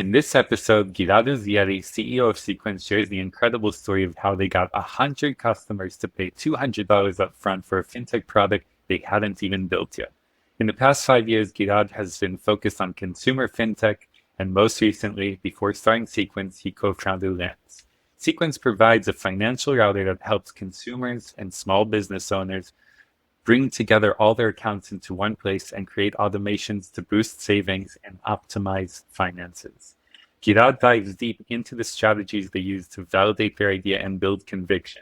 In this episode, Gilad Uzieli, CEO of Sequence, shares the incredible story of how they got 100 customers to pay $200 upfront for a fintech product they hadn't even built yet. In the past 5 years, Gilad has been focused on consumer fintech, and most recently, before starting Sequence, he co-founded Lens. Sequence provides a financial router that helps consumers and small business owners bring together all their accounts into one place and create automations to boost savings and optimize finances. Gilad dives deep into the strategies they use to validate their idea and build conviction,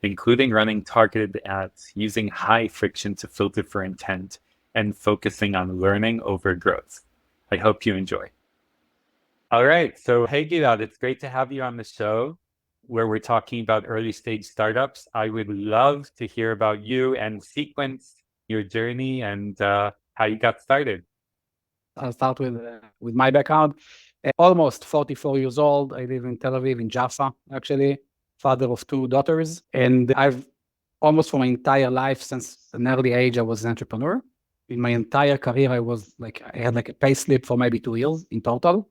including running targeted ads, using high friction to filter for intent, and focusing on learning over growth. I hope you enjoy. All right, so hey Gilad, it's great to have you on the show where we're talking about early stage startups. I would love to hear about you and Sequence, your journey, and how you got started. I'll start with my background. Almost 44 years old. I live in Tel Aviv, in Jaffa, actually, father of 2 daughters. And I've almost for my entire life, since an early age, I was an entrepreneur. In my entire career, I had a pay slip for maybe 2 years in total.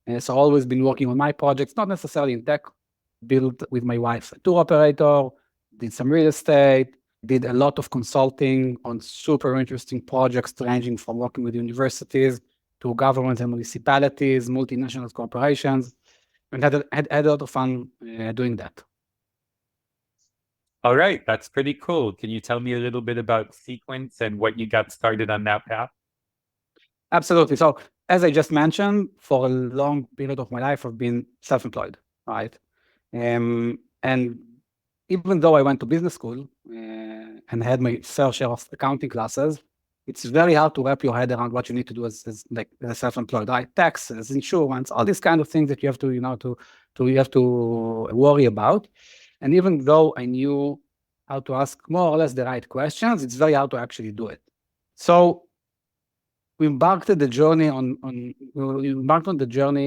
And so I've always been working on my projects, not necessarily in tech, built with my wife a tour operator, did some real estate, did a lot of consulting on super interesting projects ranging from working with universities to governments and municipalities, multinational corporations, and had a lot of fun doing that. All right, that's pretty cool. Can you tell me a little bit about Sequence and what you got started on that path? Absolutely. So as I just mentioned, for a long period of my life, I've been self-employed, right? And even though I went to business school and had my fair share of accounting classes, it's very hard to wrap your head around what you need to do as a self-employed, right? Taxes, insurance, all these kind of things that you have to, you have to worry about. And even though I knew how to ask more or less the right questions, it's very hard to actually do it. So we embarked on the journey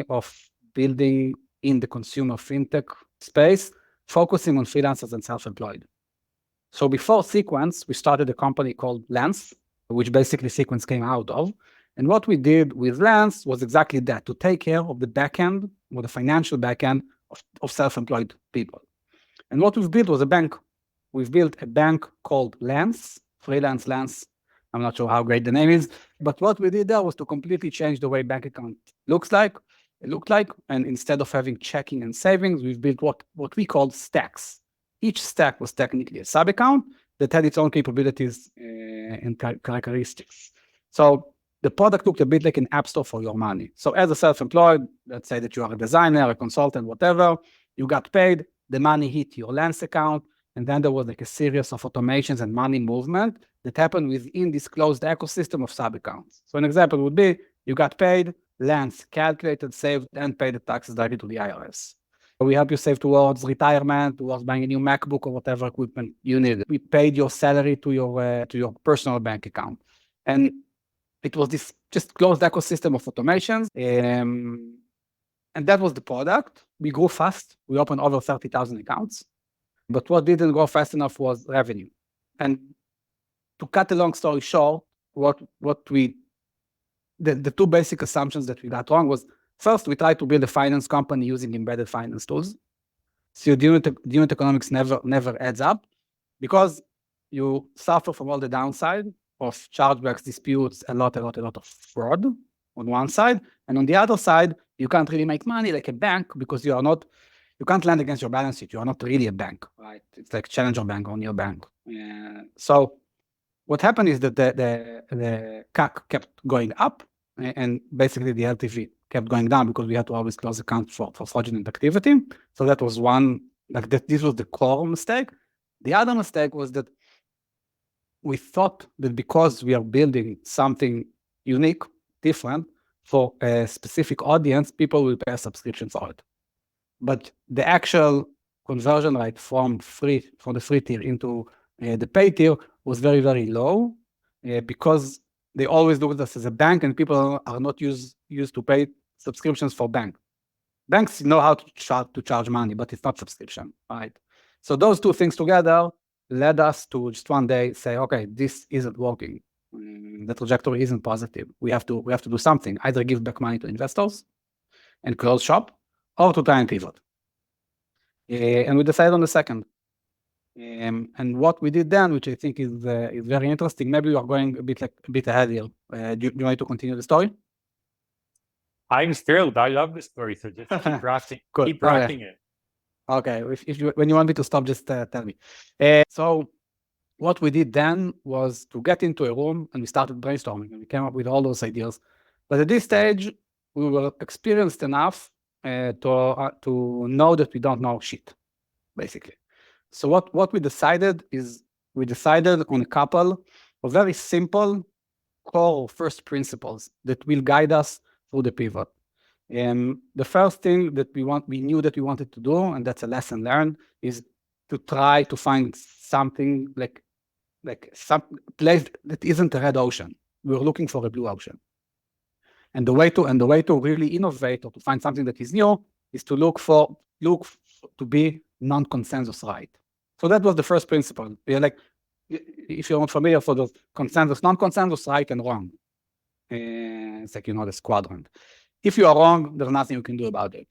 of building in the consumer fintech space, focusing on freelancers and self-employed. So before Sequence, we started a company called Lens, which basically Sequence came out of. And what we did with Lens was exactly that, to take care of the backend, or the financial backend of self-employed people. And what we've built was a bank. We've built a bank called Lens, Freelance Lens. I'm not sure how great the name is, but what we did there was to completely change the way bank account looked like. And instead of having checking and savings, we've built what we call stacks. Each stack was technically a sub-account that had its own capabilities and characteristics. So the product looked a bit like an app store for your money. So as a self-employed, let's say that you are a designer, a consultant, whatever, you got paid, the money hit your Lens account, and then there was a series of automations and money movement that happened within this closed ecosystem of sub-accounts. So an example would be, you got paid, Lens calculated, saved, and paid the taxes directly to the IRS. We help you save towards retirement, towards buying a new MacBook or whatever equipment you need. We paid your salary to your personal bank account. And it was this just closed ecosystem of automations. And that was the product. We grew fast. We opened over 30,000 accounts. But what didn't grow fast enough was revenue. And to cut a long story short, the 2 basic assumptions that we got wrong was, first, we tried to build a finance company using embedded finance tools. So the unit economics never adds up, because you suffer from all the downside of chargebacks, disputes, a lot of fraud on one side. And on the other side, you can't really make money like a bank, because you can't lend against your balance sheet. You are not really a bank, right? It's like challenger bank on your bank. So what happened is that the CAC kept going up, and basically the LTV kept going down, because we had to always close accounts for fraudulent activity. So that was one, this was the core mistake. The other mistake was that we thought that because we are building something unique, different, for a specific audience, people will pay a subscription for it. But the actual conversion rate from the free tier into the paid tier was very, very low, because they always look at us as a bank, and people are not used to pay subscriptions for banks. Banks know how to charge money, but it's not subscription, right? So those 2 things together led us to just one day say, okay, this isn't working. The trajectory isn't positive. We have to do something, either give back money to investors, and close shop, or to try and pivot. And we decided on the second. And what we did then, which I think is very interesting, maybe we are going a bit ahead here. Do you want to continue the story? I'm thrilled. I love the story. So just keep rocking, Good. keep rocking it. Okay. When you want me to stop, just tell me. So what we did then was to get into a room and we started brainstorming and we came up with all those ideas. But at this stage, we were experienced enough to know that we don't know shit, basically. So what we decided is we decided on a couple of very simple core first principles that will guide us through the pivot. And the first thing that we knew that we wanted to do, and that's a lesson learned, is to try to find something like some place that isn't a red ocean. We were looking for a blue ocean. And the way to really innovate or to find something that is new is to look to be non-consensus right. So that was the first principle. If you're not familiar for the consensus, non-consensus, right and wrong. It's like, the quadrant. If you are wrong, there's nothing you can do about it.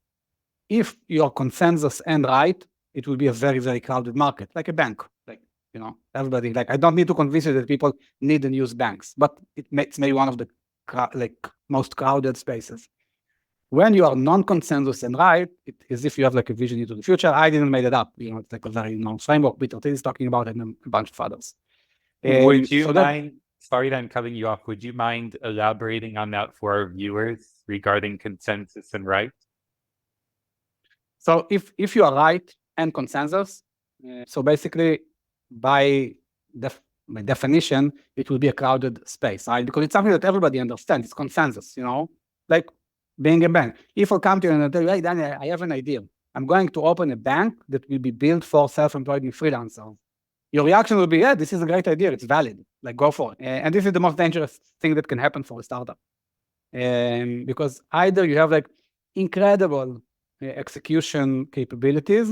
If you're consensus and right, it will be a very, very crowded market, like a bank. Everybody, I don't need to convince you that people need and use banks, but it's maybe one of the most crowded spaces. When you are non-consensus and right, it is if you have a vision into the future. I didn't make it up. It's like a very known framework. Peter Thiel is talking about it and a bunch of others. Would you mind, sorry that I'm cutting you off, would you mind elaborating on that for our viewers regarding consensus and right? So if you are right and consensus, so basically by definition, it will be a crowded space, right? Because it's something that everybody understands. It's consensus, like being a bank. If I come to you and I tell you, hey, Danny, I have an idea. I'm going to open a bank that will be built for self-employed and freelancers. Your reaction will be, yeah, this is a great idea. It's valid. Go for it. And this is the most dangerous thing that can happen for a startup. Because either you have incredible execution capabilities,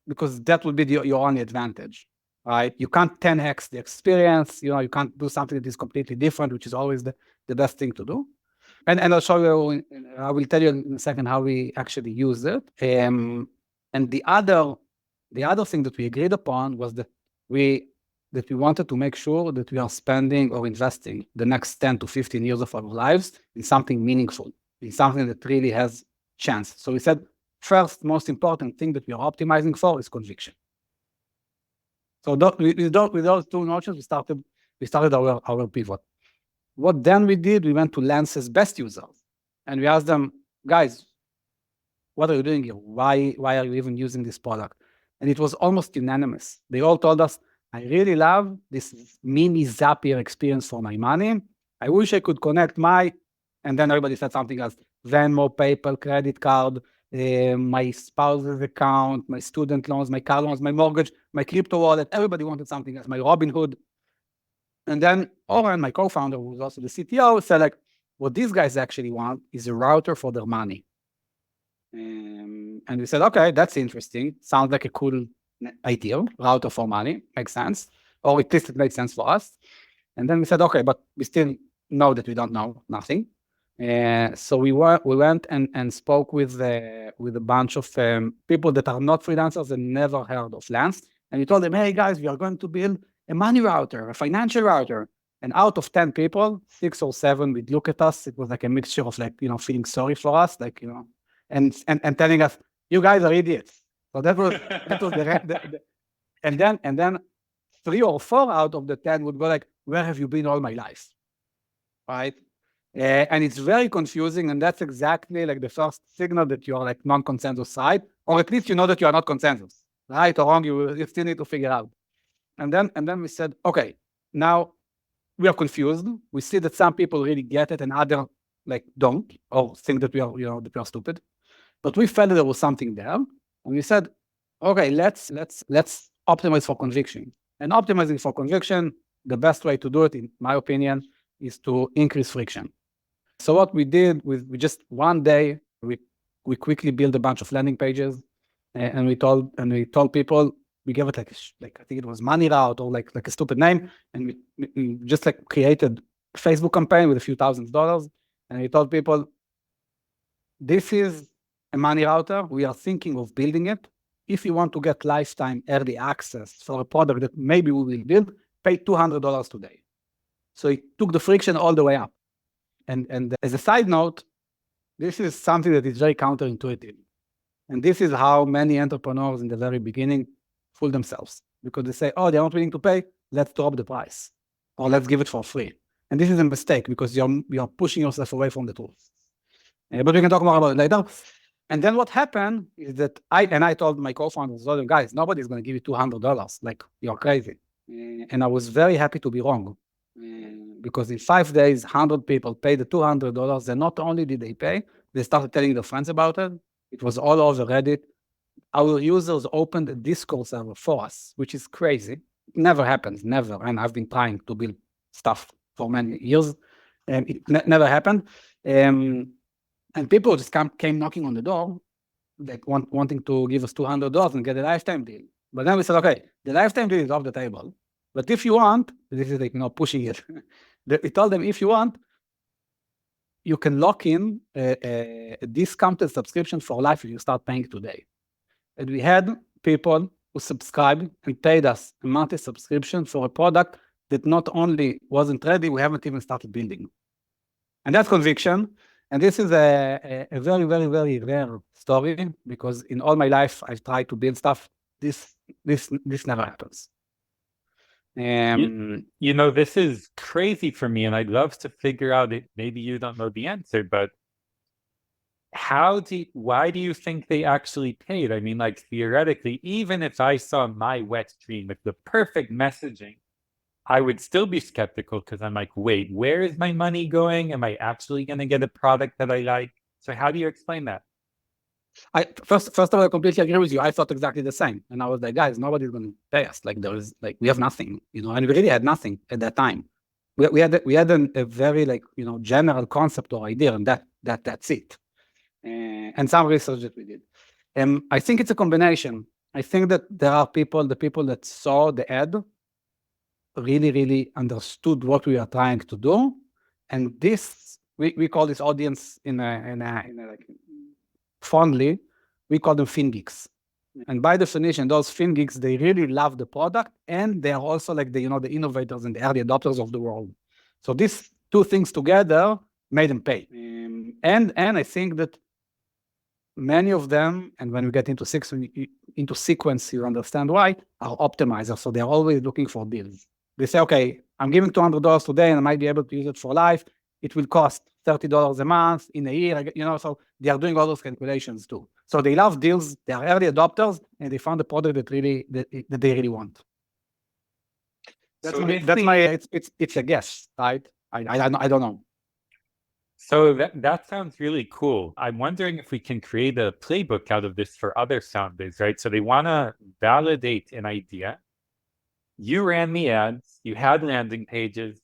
because that will be your only advantage, right? You can't 10x the experience. You can't do something that is completely different, which is always the best thing to do. And I'll show you, I will tell you in a second how we actually use it. And the other thing that we agreed upon was that we wanted to make sure that we are spending or investing the next 10 to 15 years of our lives in something meaningful, in something that really has chance. So we said, first, most important thing that we are optimizing for is conviction. So with those two notions, we started our pivot. What then we did, we went to Lance's best users and we asked them, guys, what are you doing here? Why are you even using this product? And it was almost unanimous. They all told us, I really love this mini Zapier experience for my money. I wish I could connect and then everybody said something else, Venmo, PayPal, credit card, my spouse's account, my student loans, my car loans, my mortgage, my crypto wallet. Everybody wanted something else, my Robinhood. And then Oren, my co-founder, who's also the CTO, said what these guys actually want is a router for their money. And we said, okay, that's interesting. Sounds like a cool idea. Router for money makes sense, or at least it makes sense for us. And then we said, okay, but we still know that we don't know nothing. So we went and spoke with a bunch of people that are not freelancers and never heard of Lance. And we told them, hey guys, we are going to build a money router, a financial router. And out of 10 people, 6 or 7 would look at us. It was like a mixture of feeling sorry for us, and telling us, you guys are idiots. So that was and then 3 or 4 out of the 10 would go where have you been all my life? Right? And it's very confusing. And that's exactly the first signal that you are non-consensus side, or at least you know that you are not consensus, right or wrong, you still need to figure out. And then we said, okay, now we are confused. We see that some people really get it and others don't, or think that we are stupid. But we felt that there was something there, and we said, okay, let's optimize for conviction. And optimizing for conviction, the best way to do it, in my opinion, is to increase friction. So what we did, we just one day we quickly built a bunch of landing pages, and we told people. We gave it I think it was Money Route or a stupid name, and we just created a Facebook campaign with a few $1,000s, and we told people, this is a money router. We are thinking of building it. If you want to get lifetime early access for a product that maybe we will build, pay $200 today. So it took the friction all the way up. And as a side note, this is something that is very counterintuitive. And this is how many entrepreneurs in the very beginning fool themselves, because they say, oh, they're not willing to pay, let's drop the price, or let's give it for free. And this is a mistake, because you're pushing yourself away from the truth. But we can talk more about it later. And then what happened is that I told my co-founders, guys, nobody's going to give you $200. Like, you're crazy. And I was very happy to be wrong. Because in 5 days, 100 people paid the $200. And not only did they pay, they started telling their friends about it. It was all over Reddit. Our users opened a Discord server for us, which is crazy. It never happens, never. And I've been trying to build stuff for many years, and it never happened. And people just came knocking on the door, like wanting to give us $200 and get a lifetime deal. But then we said, okay, the lifetime deal is off the table. But if you want, this is like, pushing it. We told them, if you want, you can lock in a discounted subscription for life if you start paying today. And we had people who subscribed and paid us a monthly subscription for a product that not only wasn't ready, we haven't even started building. And that's conviction. And this is a very, very, very rare story, because in all my life, I've tried to build stuff. This never happens. This is crazy for me, and I'd love to figure out it. Maybe you don't know the answer, but why do you think they actually paid? I mean, like, theoretically, even if I saw my wet dream with the perfect messaging, I would still be skeptical, because I'm like, wait, where is my money going? Am I actually going to get a product that I like? So how do you explain that? First of all, I completely agree with you. I thought exactly the same. And I was like, guys, nobody's going to pay us. Like, we have nothing, and we really had nothing at that time. We had a very, general concept or idea, and that's it. And some research that we did. I think it's a combination. I think that there are the people that saw the ad really, really understood what we are trying to do. And this, we call this audience fondly, we call them FinGeeks. And by definition, those FinGeeks, they really love the product, and they are also like the innovators and the early adopters of the world. So these two things together made them pay. And I think that many of them, and when we get into sequence, you understand why, are optimizers. So they're always looking for deals. They say, okay, I'm giving $200 today, and I might be able to use it for life. It will cost $30 a month in a year, so they are doing all those calculations too. So they love deals, they are early adopters, and they found a product that they really want. It's a guess, right? I don't know. So that sounds really cool. I'm wondering if we can create a playbook out of this for other founders, right? So they want to validate an idea. You ran the ads, you had landing pages.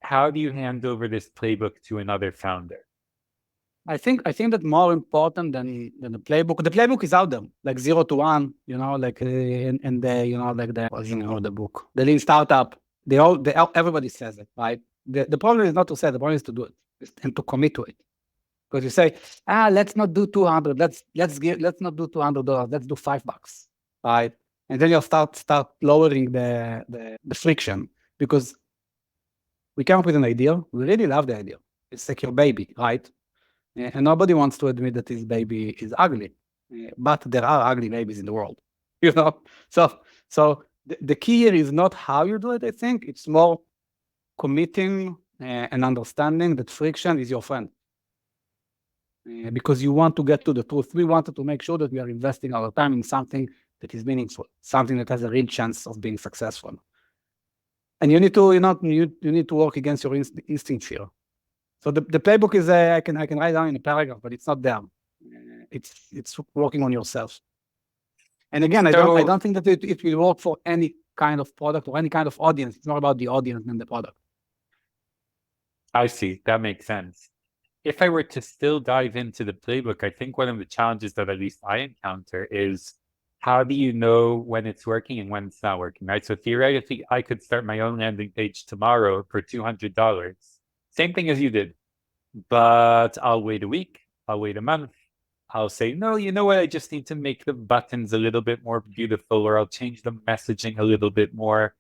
How do you hand over this playbook to another founder? I think that more important than the playbook is out there, like 0 to 1, the book, the Lean Startup. Everybody says it, right? The problem is not to say, the problem is to do it and to commit to it. Because you say, let's not do 200, let's not do $200, let's do $5, right? And then you'll start lowering the friction, because we came up with an idea. We really love the idea. It's like your baby, right? And nobody wants to admit that his baby is ugly, but there are ugly babies in the world, So the key here is not how you do it. I think it's more committing and understanding that friction is your friend, because you want to get to the truth. We wanted to make sure that we are investing our time in something that is meaningful, something that has a real chance of being successful. And you need to, you need to work against your instinct here. So the playbook is I can write down in a paragraph, but it's not there. It's working on yourself. And again, I don't think that it will work for any kind of product or any kind of audience. It's more about the audience than the product. I see. That makes sense. If I were to still dive into the playbook, I think one of the challenges that at least I encounter is, how do you know when it's working and when it's not working, right? So theoretically, I could start my own landing page tomorrow for $200. Same thing as you did. But I'll wait a week, I'll wait a month, I'll say, no, you know what? I just need to make the buttons a little bit more beautiful, or I'll change the messaging a little bit more.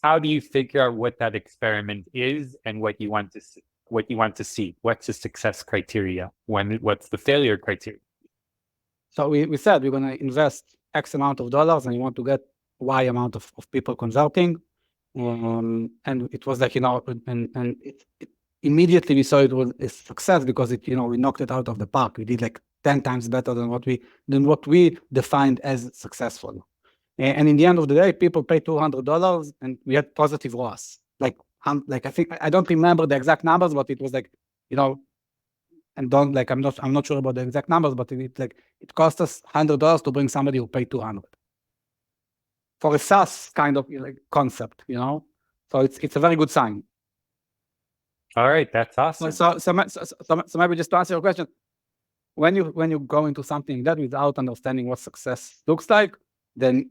How do you figure out what that experiment is and what you want to see? What you want to see? What's the success criteria? What's the failure criteria? So we said we're going to invest X amount of dollars and we want to get Y amount of people converting. And it was like, and it immediately we saw it was a success because we knocked it out of the park. We did like 10 times better than what we defined as successful. And in the end of the day, people paid $200 and we had positive ROAS. Like I think, I don't remember the exact numbers, but it was like, and don't like, I'm not sure about the exact numbers, but it cost us $100 to bring somebody who paid 200 for a SaaS kind of concept, So it's a very good sign. All right, that's awesome. So maybe just to answer your question, when you go into something that without understanding what success looks like, then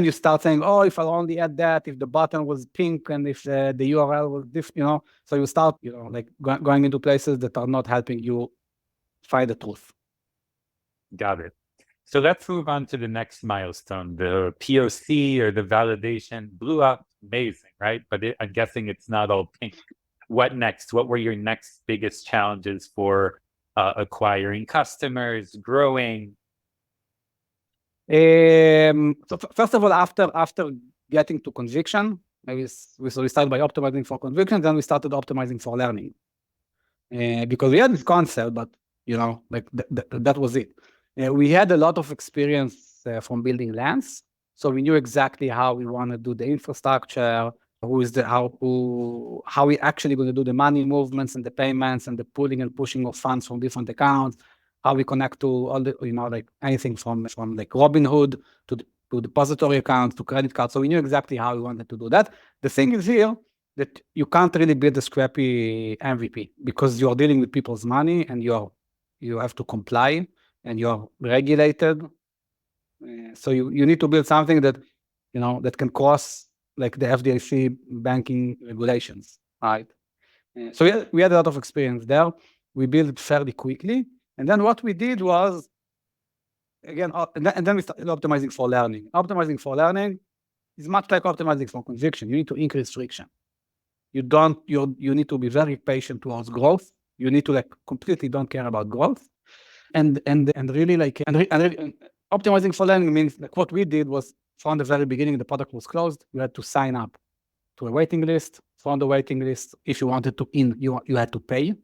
you start saying, oh, if I only add that, if the button was pink and if the URL was different, so you start, going into places that are not helping you find the truth. Got it. So let's move on to the next milestone. The POC or the validation blew up, amazing, right? But I'm guessing it's not all pink. What next? What were your next biggest challenges for acquiring customers, growing? So first of all, after getting to conviction, we started by optimizing for conviction, then we started optimizing for learning. Because we had this concept, but that was it. We had a lot of experience from building lands, so we knew exactly how we want to do the infrastructure, how we actually going to do the money movements and the payments and the pulling and pushing of funds from different accounts, how we connect to all the anything from like Robinhood to depository accounts to credit cards. So we knew exactly how we wanted to do that. The thing is here that you can't really build a scrappy MVP because you are dealing with people's money and you have to comply and you're regulated. So you need to build something that that can cross like the FDIC banking regulations, right? So we had a lot of experience there. We built it fairly quickly, and then what we did was again, and then we started optimizing for learning. Optimizing for learning is much like optimizing for conviction. You need to increase friction. You need to be very patient towards growth. You need to completely don't care about growth, and really optimizing for learning means what we did was from the very beginning the product was closed. You had to sign up to a waiting list. From the waiting list, if you wanted to you had to pay.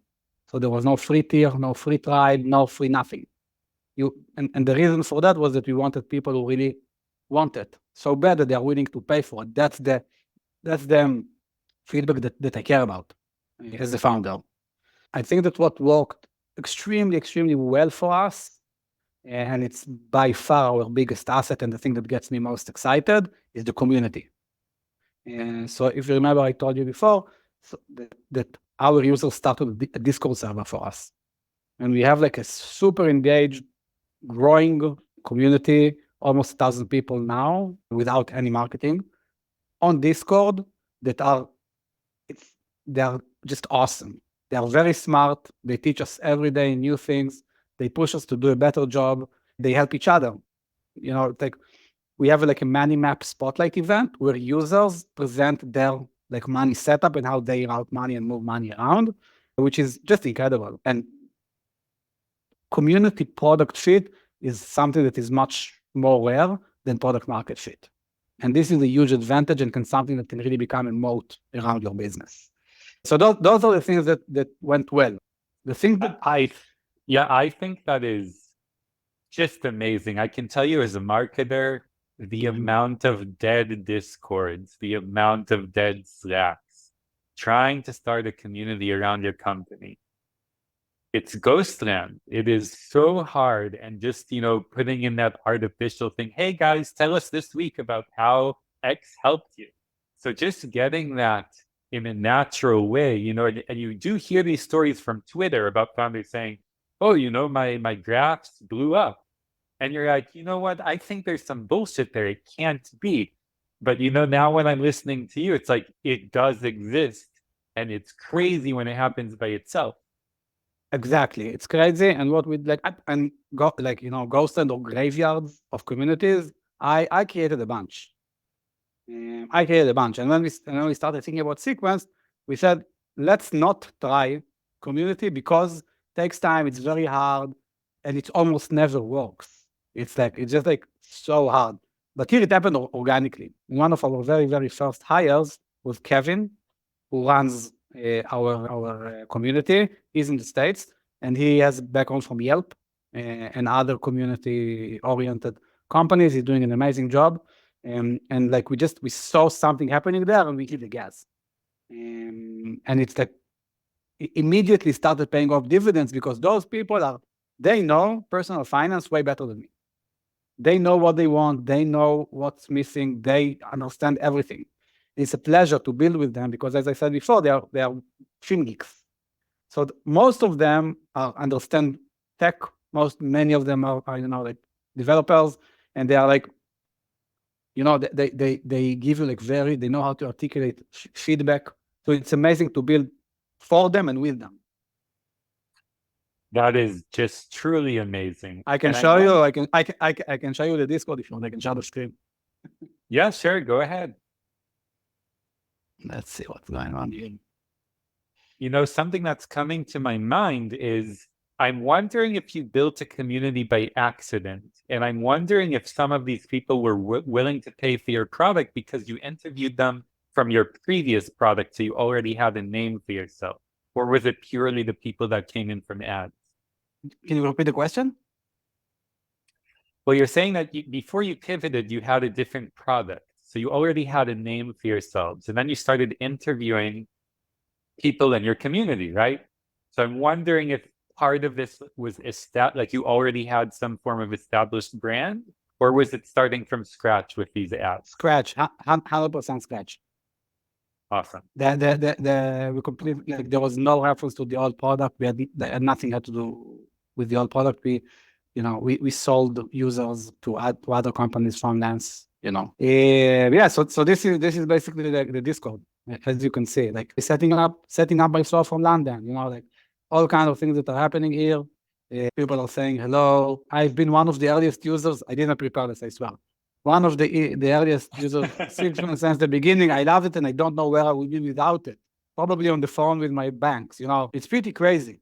So there was no free tier, no free trial, no free nothing. And the reason for that was that we wanted people who really want it so bad that they are willing to pay for it. That's the feedback that I care about as a founder. I think that what worked extremely well for us, and it's by far our biggest asset and the thing that gets me most excited, is the community. And so if you remember, I told you before that our users started a Discord server for us. And we have a super engaged, growing community, almost 1,000 people now without any marketing on Discord they are just awesome. They are very smart. They teach us every day new things. They push us to do a better job. They help each other. We have a money map spotlight event where users present their money setup and how they route money and move money around, which is just incredible. And community product fit is something that is much more rare than product market fit. And this is a huge advantage and something that can really become a moat around your business. So those are the things that went well. The thing that I think that is just amazing. I can tell you as a marketer, the amount of dead Discords, the amount of dead Slacks, trying to start a community around your company. It's ghostland. It is so hard. And just, putting in that artificial thing, hey guys, tell us this week about how X helped you. So just getting that in a natural way, and you do hear these stories from Twitter about founders saying, oh, my graphs blew up. And you're like, you know what? I think there's some bullshit there. It can't be. But now when I'm listening to you, it's like it does exist. And it's crazy when it happens by itself. Exactly. It's crazy. And what we like, and go like, ghosted or graveyards of communities, I created a bunch. I created a bunch. And when we started thinking about sequence, we said, let's not try community because it takes time, it's very hard, and it almost never works. It's just like so hard. But here it happened organically. One of our very, very first hires was Kevin, who runs our community. He's in the States, and he has a background from Yelp and other community-oriented companies. He's doing an amazing job. And like we saw something happening there, and we hit the gas. And it's like it immediately started paying off dividends because those people they know personal finance way better than me. They know what they want. They know what's missing. They understand everything. It's a pleasure to build with them because, as I said before, they are film geeks. So most of them understand tech. Many of them are like developers, and they are like, they give you like they know how to articulate feedback. So it's amazing to build for them and with them. That is just truly amazing. I can And I show you. want, I can show you the Discord if you want. I can share the screen. yeah, sure, go ahead. Let's see what's going on here. Something that's coming to my mind is I'm wondering if you built a community by accident. And I'm wondering if some of these people were willing to pay for your product because you interviewed them from your previous product, so you already had a name for yourself. Or was it purely the people that came in from ads? Can you repeat the question? Well, you're saying that before you pivoted, you had a different product. So you already had a name for yourselves. And then you started interviewing people in your community, right? So I'm wondering if part of this was like you already had some form of established brand, or was it starting from scratch with these ads? Scratch, 100% scratch. Awesome. We completely like there was no reference to the old product. We had nothing had to do with the old product. We sold users to other companies from Lens. So this is basically the Discord, as you can see, like setting up myself from London. Like all kinds of things that are happening here. People are saying hello. I've been one of the earliest users. I didn't prepare this, I swear. One of the earliest users since the beginning. I love it, and I don't know where I would be without it. Probably on the phone with my banks. It's pretty crazy.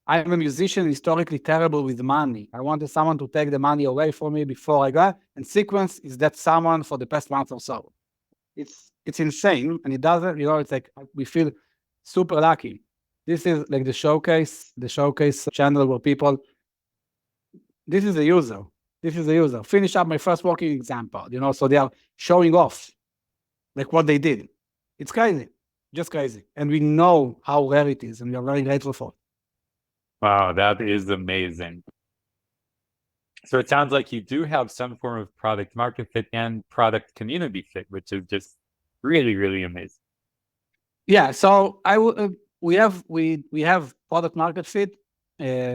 I'm a musician, historically terrible with money. I wanted someone to take the money away from me before I got. And Sequence is that someone for the past month or so. It's insane, and it doesn't. It's like we feel super lucky. This is like the showcase channel where people. This is a user. Finish up my first working example. So they are showing off, like what they did. It's crazy, just crazy, and we know how rare it is, and we are very grateful for it. Wow, that is amazing. So it sounds like you do have some form of product market fit and product community fit, which is just really, really amazing. Yeah. So we have product market fit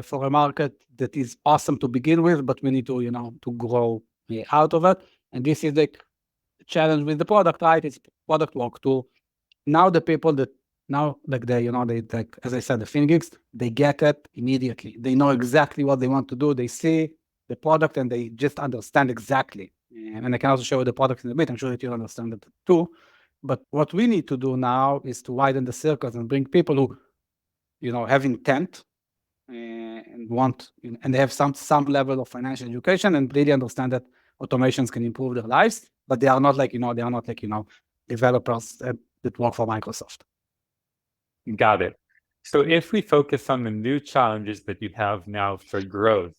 for a market that is awesome to begin with, but we need to to grow out of it. And this is the challenge with the product, right? It's product work tool. Now the people that like they like, as I said, the FinGeeks, they get it immediately. They know exactly what they want to do. They see the product and they just understand exactly. And I can also show you the product in a bit. I'm sure that you understand it too. But what we need to do now is to widen the circles and bring people who have intent and want, and they have some level of financial education and really understand that automations can improve their lives, but they are not like developers that work for Microsoft. Got it. So if we focus on the new challenges that you have now for growth,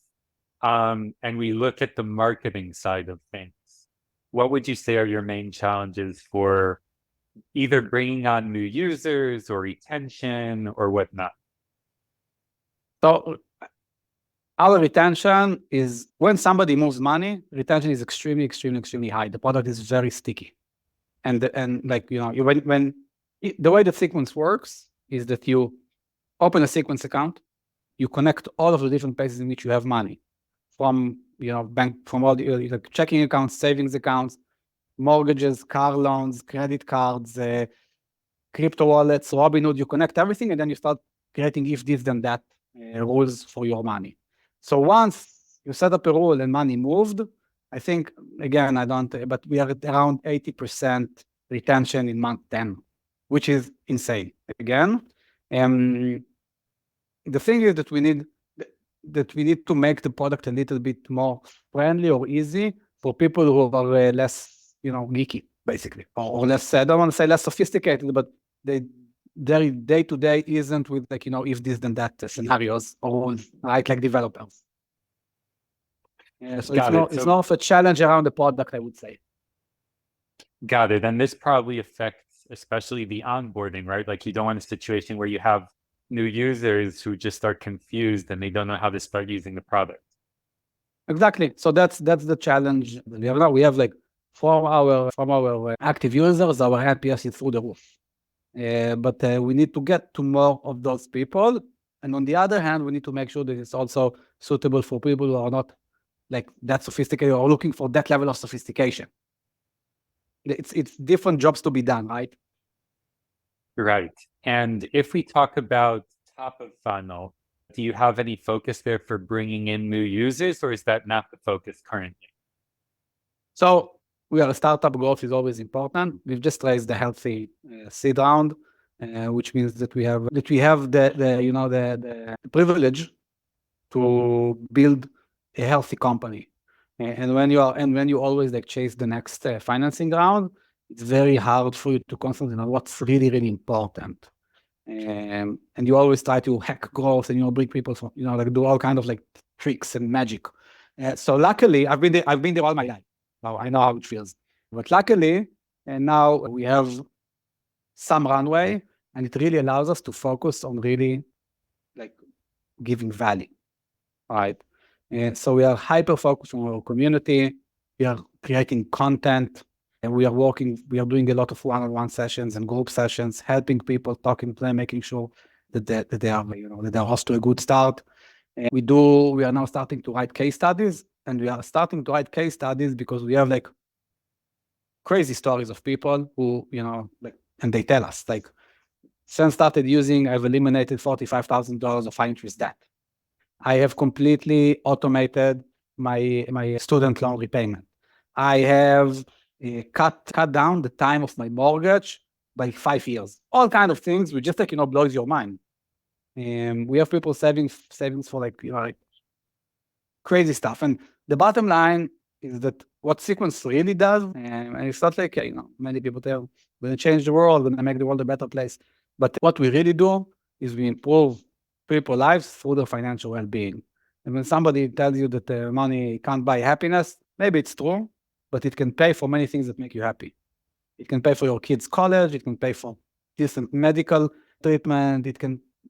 and we look at the marketing side of things, what would you say are your main challenges for either bringing on new users or retention or whatnot? So our retention is when somebody moves money, retention is extremely, extremely, extremely high. The product is very sticky. And like, when the way the Sequence works is that you open a Sequence account, you connect all of the different places in which you have money from, bank, from all the like checking accounts, savings accounts, mortgages, car loans, credit cards, crypto wallets, Robinhood. You connect everything, and then you start creating if this, then that rules for your money. So once you set up a rule and money moved, I think, again, I don't, but we are at around 80% retention in month 10, which is insane. Again, the thing is that we need to make the product a little bit more friendly or easy for people who are less, geeky, basically, or less, I don't want to say less sophisticated, but their day-to-day isn't with if this then that scenarios or rules, right? Like developers. So it's more of a challenge around the product, I would say. Got it. And this probably affects especially the onboarding, right? Like you don't want a situation where you have new users who just are confused and they don't know how to start using the product. Exactly. So that's the challenge that we have now. We have like from our active users, our NPS is through the roof. But we need to get to more of those people. And on the other hand, we need to make sure that it's also suitable for people who are not like that sophisticated or looking for that level of sophistication. It's different jobs to be done, right? Right. And if we talk about top of funnel, do you have any focus there for bringing in new users, or is that not the focus currently? So we are a startup. Growth is always important. We've just raised a healthy seed round, which means that we have the privilege to build a healthy company. And when you always like chase the next financing round, it's very hard for you to concentrate on what's really, really important. And you always try to hack growth and bring people from like do all kind of like tricks and magic. So luckily, I've been there all my life. Now I know how it feels. But luckily, and now we have some runway, and it really allows us to focus on really like giving value, right? And so we are hyper focused on our community. We are creating content, and we are doing a lot of one-on-one sessions and group sessions, helping people, talking to them, making sure that they are that they're off to a good start. And we are now starting to write case studies, and we are starting to write case studies because we have like crazy stories of people who and they tell us like, since started using, I've eliminated $45,000 of high interest debt. I have completely automated my student loan repayment. I have cut down the time of my mortgage by 5 years. All kind of things which just blows your mind. We have people savings for like crazy stuff. And the bottom line is that what Sequence really does, and it's not like many people tell we're going to change the world, we're going to make the world a better place. But what we really do is we improve people's lives through their financial well-being. And when somebody tells you that money can't buy happiness, maybe it's true, but it can pay for many things that make you happy. It can pay for your kids' college. It can pay for decent medical treatment.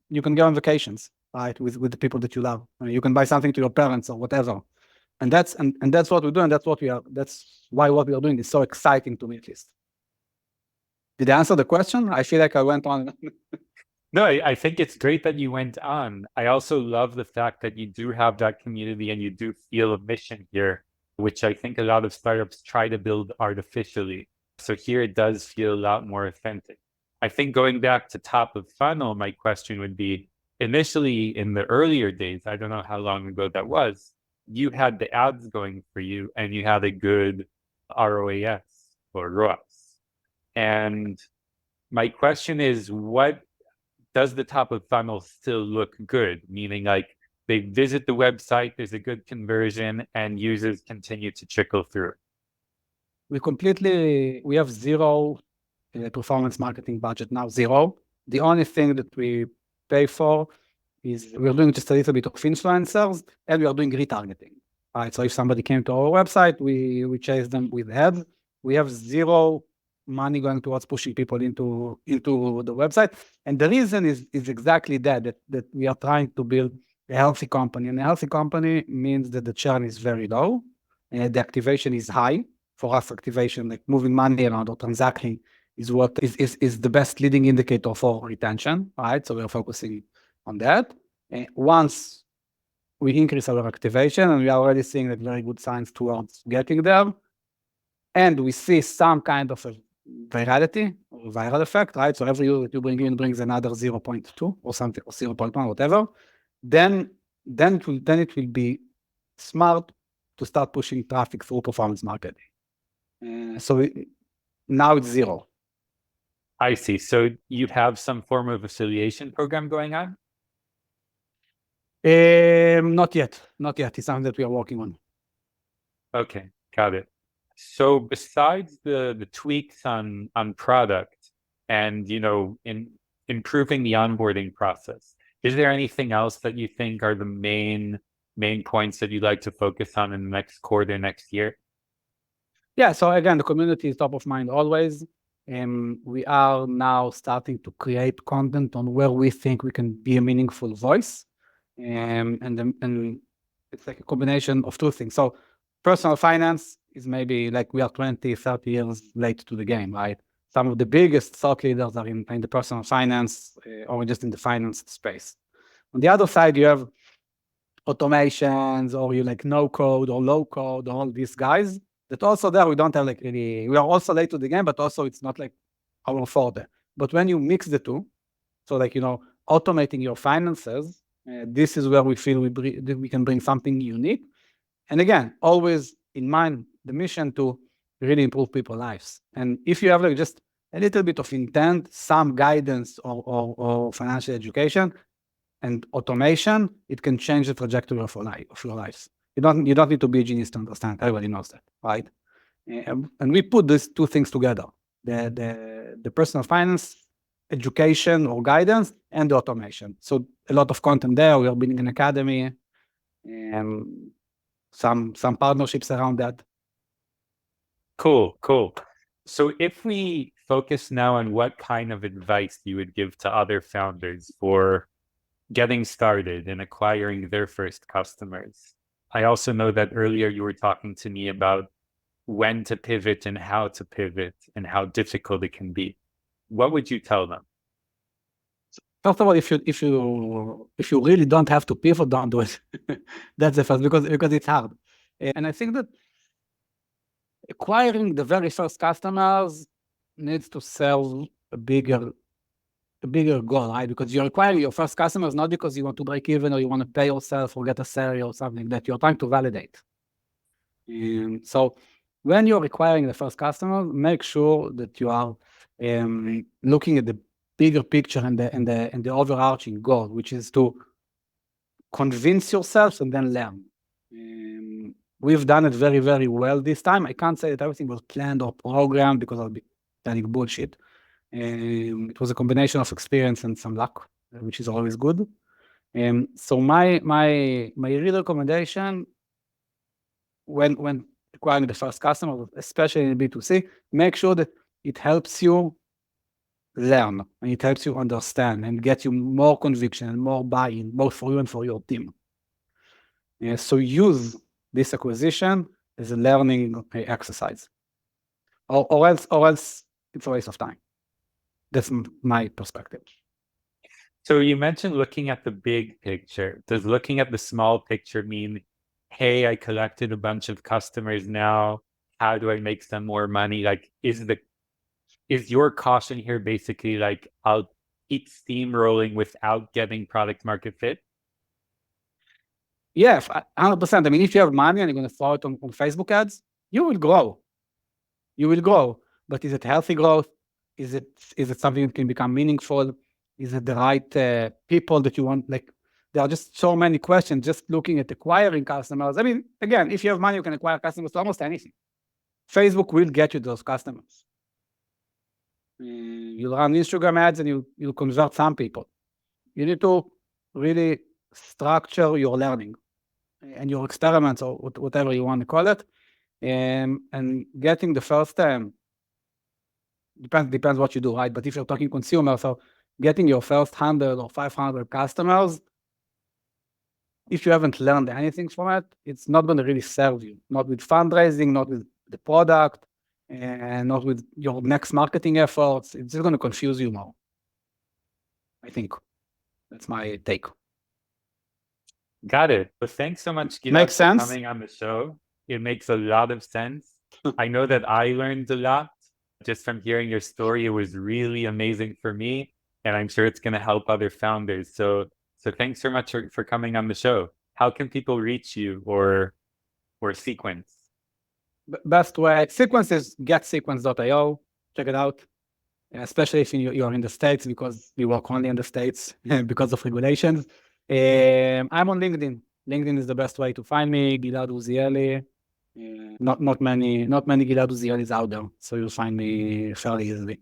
You can go on vacations, right, with the people that you love. You can buy something to your parents or whatever. And that's what we do, and that's why what we are doing is so exciting to me, at least. Did I answer the question? I feel like I went on. No, I think it's great that you went on. I also love the fact that you do have that community and you do feel a mission here, which I think a lot of startups try to build artificially. So here it does feel a lot more authentic. I think going back to top of funnel, my question would be, initially in the earlier days, I don't know how long ago that was, you had the ads going for you and you had a good ROAS or ROAS. And my question is, what does the top of funnel still look good? Meaning like they visit the website, there's a good conversion, and users continue to trickle through. We have zero performance marketing budget now, zero. The only thing that we pay for is we're doing just a little bit of influencers, and we are doing retargeting. Right. So if somebody came to our website, we chase them with ads. We have zero money going towards pushing people into the website. And the reason is exactly that we are trying to build a healthy company. And a healthy company means that the churn is very low and the activation is high. For us, activation, like moving money around or transacting, is what is the best leading indicator for retention, right? So we're focusing on that. And once we increase our activation, and we are already seeing like very good signs towards getting there, and we see some kind of a virality or viral effect, right? So every user that you bring in brings another 0.2 or something, or 0.1, whatever. then it will be smart to start pushing traffic through performance marketing. Now it's zero. I see. So you have some form of affiliation program going on? Not yet. It's something that we are working on. Okay, got it. So besides the tweaks on product and in improving the onboarding process, is there anything else that you think are the main points that you'd like to focus on in the next quarter, next year? Yeah, so again, the community is top of mind always. We are now starting to create content on where we think we can be a meaningful voice. And it's like a combination of two things. So personal finance is maybe like we are 20, 30 years late to the game, right? Some of the biggest thought leaders are in the personal finance or just in the finance space. On the other side, you have automations, or you like no code or low code, all these guys that also there we don't have like really, we are also late to the game, but also it's not like our forte. But when you mix the two, so like, automating your finances, this is where we feel we can bring something unique. And again, always in mind the mission to really improve people's lives. And if you have like just a little bit of intent, some guidance or financial education, and automation, it can change the trajectory of your lives. You don't need to be a genius to understand. Everybody knows that, right? And we put these two things together: the personal finance education or guidance and the automation. So a lot of content there. We are building an academy and some partnerships around that. Cool. So if we focus now on what kind of advice you would give to other founders for getting started and acquiring their first customers. I also know that earlier you were talking to me about when to pivot and how difficult it can be. What would you tell them? First of all, if you really don't have to pivot, don't do it. That's the first, because it's hard. And I think that acquiring the very first customers needs to serve a bigger goal, right? Because you're acquiring your first customers not because you want to break even or you want to pay yourself or get a salary or something, that you're trying to validate. And so when you're acquiring the first customer, make sure that you are looking at the bigger picture and the overarching goal, which is to convince yourself and then learn. We've done it very, very well this time. I can't say that everything was planned or programmed, because I'll be telling bullshit. It was a combination of experience and some luck, which is always good. So my real recommendation when acquiring the first customer, especially in B2C, make sure that it helps you learn and it helps you understand and get you more conviction and more buy-in, both for you and for your team. So use this acquisition as a learning exercise, or else it's a waste of time. That's my perspective. So you mentioned looking at the big picture. Does looking at the small picture mean, hey, I collected a bunch of customers now, how do I make some more money? Like, is your caution here basically like, I'll keep steamrolling without getting product market fit? Yeah, 100%. I mean, if you have money and you're going to throw it on Facebook ads, you will grow. But is it healthy growth? Is it something that can become meaningful? Is it the right people that you want? Like, there are just so many questions just looking at acquiring customers. I mean, again, if you have money, you can acquire customers to almost anything. Facebook will get you those customers. You'll run Instagram ads and you'll convert some people. You need to really structure your learning and your experiments, or whatever you want to call it, and getting the first depends what you do, right? But if you're talking consumer, so getting your first 100 or 500 customers, if you haven't learned anything from it, it's not going to really serve you. Not with fundraising, not with the product, and not with your next marketing efforts. It's just going to confuse you more. I think that's my take. Got it. But thanks so much, Gilad, Makes for sense? coming on the show. It makes a lot of sense. I know that I learned a lot just from hearing your story. It was really amazing for me, and I'm sure it's going to help other founders. So So thanks so much for coming on the show. How can people reach you or Sequence? Best way, Sequence is getsequence.io. Check it out, especially if you are in the States, because we work only in the States because of regulations. I'm on LinkedIn. LinkedIn is the best way to find me. Gilad Uzieli. Not many Gilad Uzielis out there, so you'll find me fairly easily.